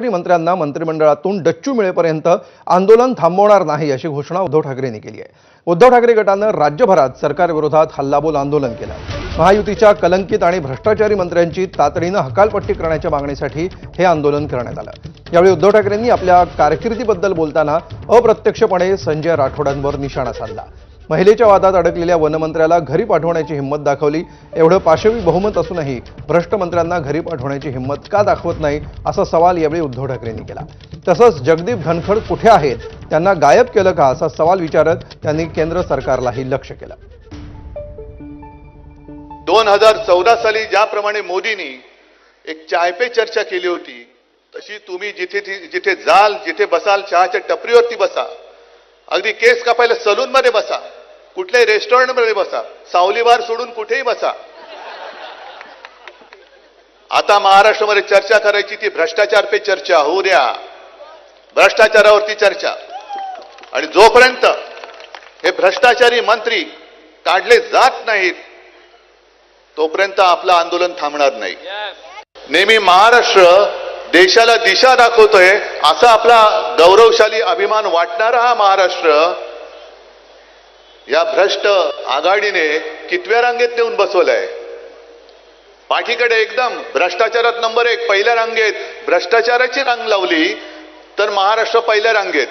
मंत्र्यांना मंत्रिमंडळातून डच्चू मिळेपर्यंत आंदोलन थांबवणार नाही अशी घोषणा उद्धव ठाकरेंनी केली आहे। उद्धव ठाकरे गटानं राज्यभरात सरकारविरोधात हल्लाबोल आंदोलन केलं। महायुतीच्या कलंकित आणि भ्रष्टाचारी मंत्र्यांची तातडीनं हकालपट्टी करण्याच्या मागणीसाठी हे आंदोलन करण्यात आलं। यावेळी उद्धव ठाकरेंनी आपल्या कारकिर्दीबद्दल बोलताना अप्रत्यक्षपणे संजय राठोडांवर निशाणा साधला। महिलेच्या वादात अडकलेल्या वनमंत्र्याला घरी पाठवण्याची हिंमत दाखवली। एवढं पाशवी बहुमत असूनही भ्रष्ट मंत्र्यांना घरी पाठवण्याची हिंमत का दाखवत नाही असा सवाल यावेळी उद्धव ठाकरेंनी केला। तसंच जगदीप धनखड कुठे आहेत, त्यांना गायब केलं का असा सवाल विचारत त्यांनी केंद्र सरकारलाही लक्ष्य केलं। 2014 साली ज्याप्रमाणे मोदींनी एक चाय पे चर्चा केली होती, तशी तुम्ही जिथे जाल, जिथे बसाल, चहाच्या टपरीवरती बसा, अगदी केस कापायला सलून मध्ये बसा, कुठल्याही रेस्टॉरंट मध्ये बसा, सावली बार सोडून कुठेही बसा। आता महाराष्ट्रामध्ये चर्चा करायची ती भ्रष्टाचार पे चर्चा होऊ द्या, भ्रष्टाचारावरती चर्चा। आणि जोपर्यंत हे भ्रष्टाचारी मंत्री काढले जात नाहीत तोपर्यंत आपलं आंदोलन थांबणार नाही। नेहमी महाराष्ट्र देशाला दिशा दाखवतोय असा आपला गौरवशाली अभिमान वाटणारा हा महाराष्ट्र या भ्रष्ट आघाडीने कितव्या रांगेत नेऊन बसवलाय। पाठीकडे एकदम भ्रष्टाचारात नंबर 1 पहिल्या रांगेत भ्रष्टाचाराची रांग लावली तर महाराष्ट्र पहिल्या रांगेत,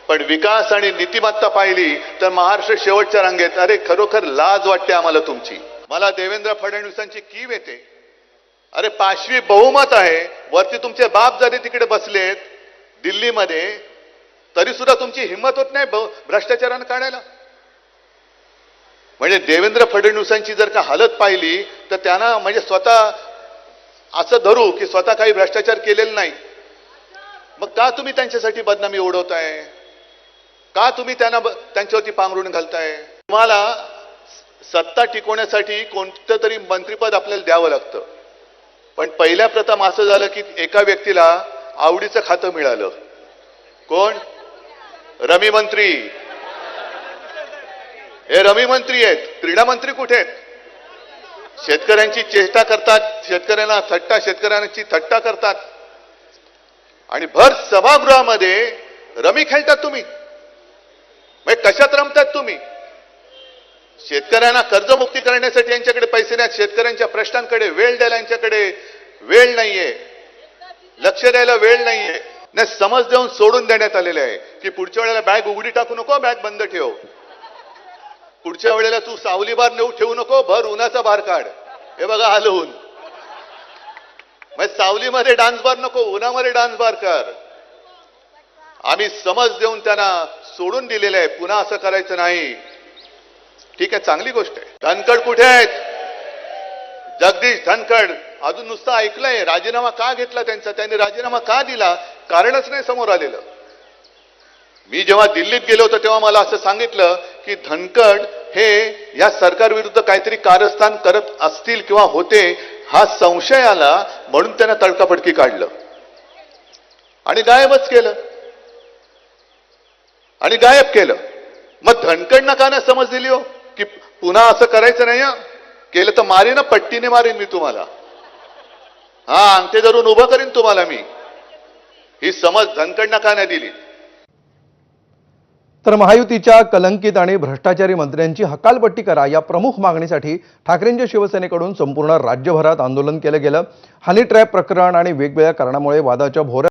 पण विकास आणि नीतिमत्ता पाहिली तर महाराष्ट्र शेवटच्या रांगेत। अरे खरोखर लाज वाटते आम्हाला तुमची। मला देवेंद्र फडणवीसांची कीव येते। अरे पाशवी बहुमत आहे, वरती तुमचे बाप जरी तिकडे बसलेत दिल्लीमध्ये, तरी सुद्धा तुमची हिंमत होत नाही भ्रष्टाचारानं काढायला। म्हणजे देवेंद्र फडणवीसांची जर का हालत पाहिली तर त्यांना म्हणजे स्वतः असं धरू की स्वतः काही भ्रष्टाचार केलेला नाही, मग का तुम्ही त्यांच्यासाठी बदनामी ओढवताय? का तुम्ही त्यांच्यावरती पांघरून घालताय? तुम्हाला सत्ता टिकवण्यासाठी कोणतं तरी मंत्रिपद आपल्याला द्यावं लागतं, पण पहिल्या प्रथम असं झालं की एका व्यक्तीला आवडीचं खातं मिळालं। कोण? रमी मंत्री। हे रमी मंत्री आहेत, क्रीडा मंत्री कुठे आहेत? शेतकऱ्यांची चेष्टा करतात, शेतकऱ्यांची थट्टा करतात आणि भर सभागृहामध्ये रमी खेळतात तुम्ही। मग कशात रमतात तुम्ही? शेतकऱ्यांना कर्जमुक्ती करण्यासाठी यांच्याकडे पैसे नाहीत, शेतकऱ्यांच्या प्रश्नांकडे वेळ द्यायला यांच्याकडे वेळ नाहीये, लक्ष द्यायला वेळ नाहीये। नाही, समज देऊन सोडून देण्यात आलेले आहे की पुढच्या वेळेला बॅग उघडी टाकू नको, बॅग बंद ठेव। पुढच्या वेळेला तू सावली बार नेऊ ठेवू नको, भर उन्हाचा बार काढ। हे बघा आलं ऊन, मग सावलीमध्ये डान्स बार नको, उन्हामध्ये डान्स बार कर। आम्ही समज देऊन त्यांना सोडून दिलेलं आहे, पुन्हा असं करायचं नाही। ठीक आहे, चांगली गोष्ट आहे। धनखड कुठे आहेत? जगदीश धनखड अजून नुसतं ऐकलंय, राजीनामा का घेतला त्यांचा, त्यांनी राजीनामा का दिला, कारणच नाही समोर आलेलं। मी जेव्हा दिल्लीत गेलो होतो तेव्हा मला असं सांगितलं की धनखड हे या सरकार विरुद्ध काहीतरी कारस्थान करत असतील किंवा होते, हा संशय आला म्हणून त्यांना तडकाफडकी काढलं आणि गायबच केलं आणि गायब केलं। मग धनखडनं का नाही समज दिली हो की पुन्हा असं करायचं नाही, केलं तर मारीन, पट्टीने मारीन मी तुम्हाला, हा अंगठे धरून उभं करीन तुम्हाला मी। ही समज धनखडनं का नाही दिली? तर महायुतीच्या कलंकित आणि भ्रष्टाचारी मंत्र्यांची हकालपट्टी करा या प्रमुख मागणीसाठी ठाकरेंच्या शिवसेनेकडून संपूर्ण राज्यभरात आंदोलन केलं गेलं। हनी ट्रॅप प्रकरण आणि वेगवेगळ्या कारणामुळे वादाच्या भोवऱ्यात